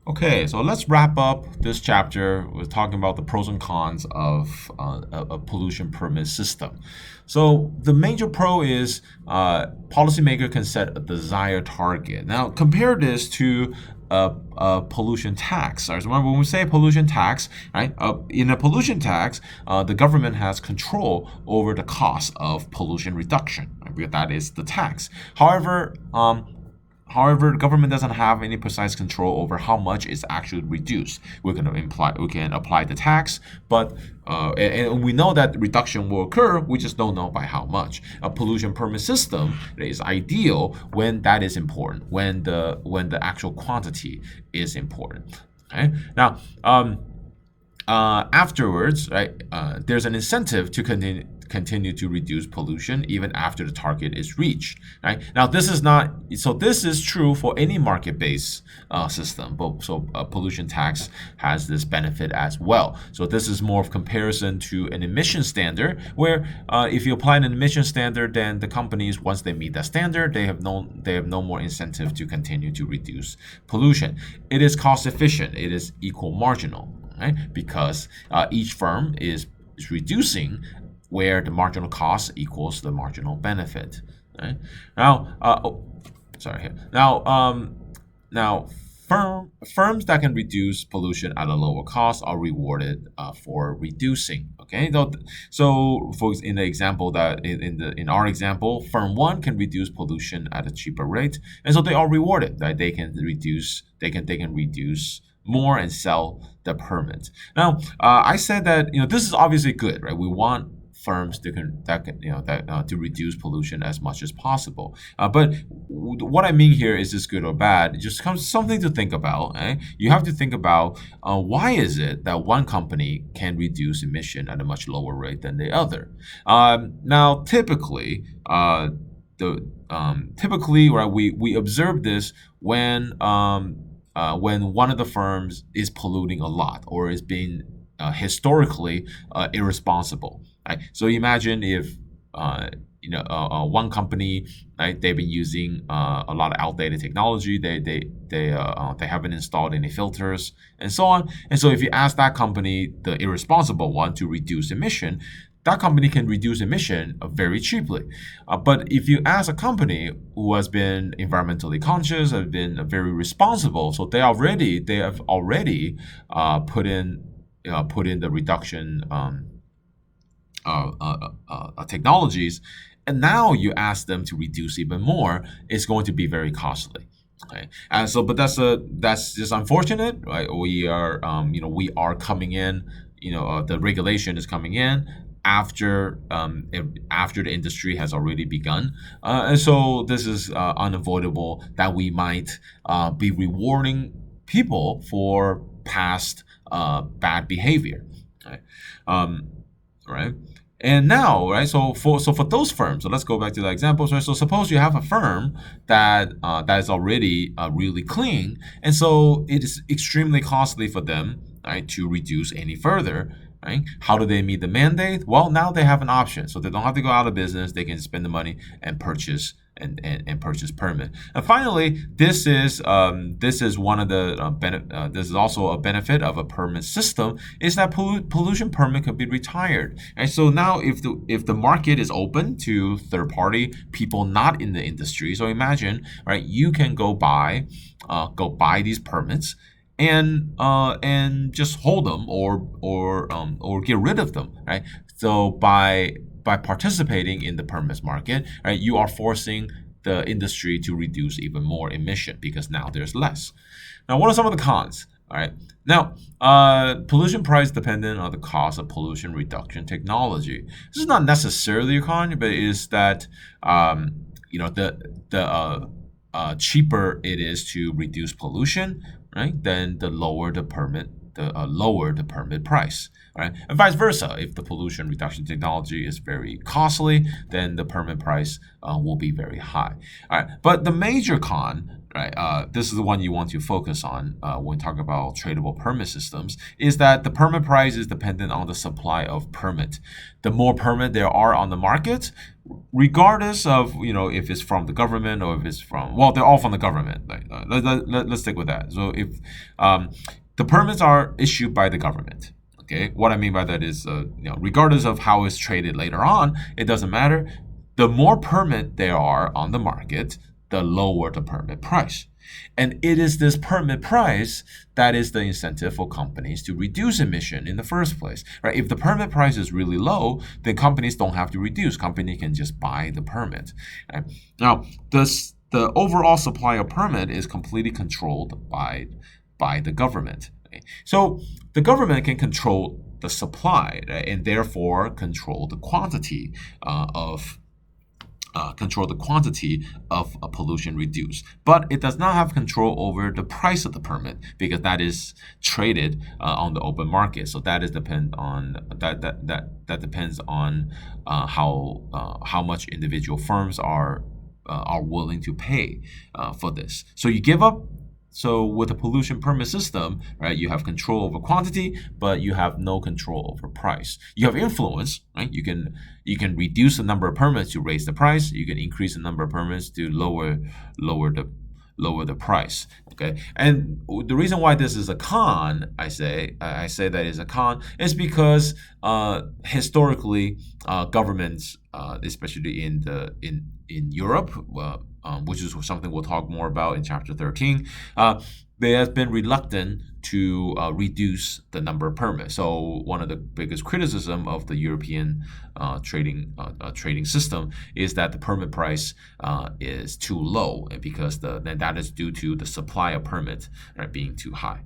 Okay, so let's wrap up this chapter with talking about the pros and cons of a pollution permit system. So the major pro is policymaker can set a desired target. Now compare this to a pollution tax. Right? So remember when we say pollution tax, right? In a pollution tax, the government has control over the cost of pollution reduction. Right? Because that is the tax. However, the government doesn't have any precise control over how much is actually reduced. We can apply the tax, but and we know that reduction will occur. We just don't know by how much. A pollution permit system is ideal when that is important, when the actual quantity is important. Okay. Now, afterwards, right, there's an incentive to continue to reduce pollution even after the target is reached. Right now, this is true for any market-based system, but so a pollution tax has this benefit as well. So this is more of comparison to an emission standard, where if you apply an emission standard, then the companies, once they meet that standard, they have no more incentive to continue to reduce pollution. It is cost efficient. It is equal marginal. Right? Because each firm is reducing where the marginal cost equals the marginal benefit. Right? Now, sorry. Now, firms that can reduce pollution at a lower cost are rewarded for reducing. Okay, so in the example that in our example, firm one can reduce pollution at a cheaper rate, and so they are rewarded. Right? They can reduce more and sell the permit. Now, I said that this is obviously good, right? We want firms to reduce pollution as much as possible. But what I mean here is this good or bad? It just comes something to think about. Eh? You have to think about why is it that one company can reduce emission at a much lower rate than the other. Now, typically, right, we observe this when one of the firms is polluting a lot or is being historically irresponsible. Right? So imagine if one company, right, they've been using a lot of outdated technology. They haven't installed any filters and so on. And so if you ask that company, the irresponsible one, to reduce emission, that company can reduce emission very cheaply. But if you ask a company who has been environmentally conscious, have been very responsible, so they have already put in the reduction technologies, and now you ask them to reduce even more, it's going to be very costly. Okay, and so, but that's just unfortunate, right? We are coming in, the regulation is coming in after the industry has already begun, and so this is unavoidable that we might be rewarding people for past bad behavior. Right? Right? And now, right? So for those firms, so let's go back to the examples, right? So suppose you have a firm that is already really clean, and so it is extremely costly for them, right, to reduce any further. Right? How do they meet the mandate? Well, now they have an option, so they don't have to go out of business. They can spend the money and purchase purchase permit. And finally, this is one of the this is also a benefit of a permit system, is that pollution permit can be retired. And so now if the market is open to third party people not in the industry, so imagine, right, you can go buy these permits and just hold them or get rid of them, right? So by participating in the permits market, right, you are forcing the industry to reduce even more emission because now there's less. Now, what are some of the cons? All right. Now, pollution price dependent on the cost of pollution reduction technology. This is not necessarily a con, but it is that the cheaper it is to reduce pollution, right? Then the lower the permit price, right? And vice versa. If the pollution reduction technology is very costly, then the permit price will be very high. All right. But the major con right? This is the one you want to focus on when talking about tradable permit systems, is that the permit price is dependent on the supply of permit. The more permit there are on the market, regardless of if it's from the government or if it's from, well, they're all from the government. Like, let's stick with that. So if the permits are issued by the government. Okay, what I mean by that is, regardless of how it's traded later on, it doesn't matter. The more permit there are on the market, the lower the permit price. And it is this permit price that is the incentive for companies to reduce emission in the first place, right? If the permit price is really low, then companies don't have to reduce. Company can just buy the permit. Right? Now, the overall supply of permit is completely controlled by the government. Okay? So the government can control the supply, right? And therefore control the quantity of pollution reduced, but it does not have control over the price of the permit because that is traded on the open market. So that depends on how much individual firms are willing to pay for this. So you give up. So with a pollution permit system, right, you have control over quantity, but you have no control over price. You have influence, right? You can reduce the number of permits to raise the price. You can increase the number of permits to lower the price. Okay, and the reason why this is a con, I say that is a con, is because historically governments, especially in Europe, which is something we'll talk more about in chapter 13, they have been reluctant to reduce the number of permits. So one of the biggest criticism of the European trading system is that the permit price is too low, and because that is due to the supply of permits being too high.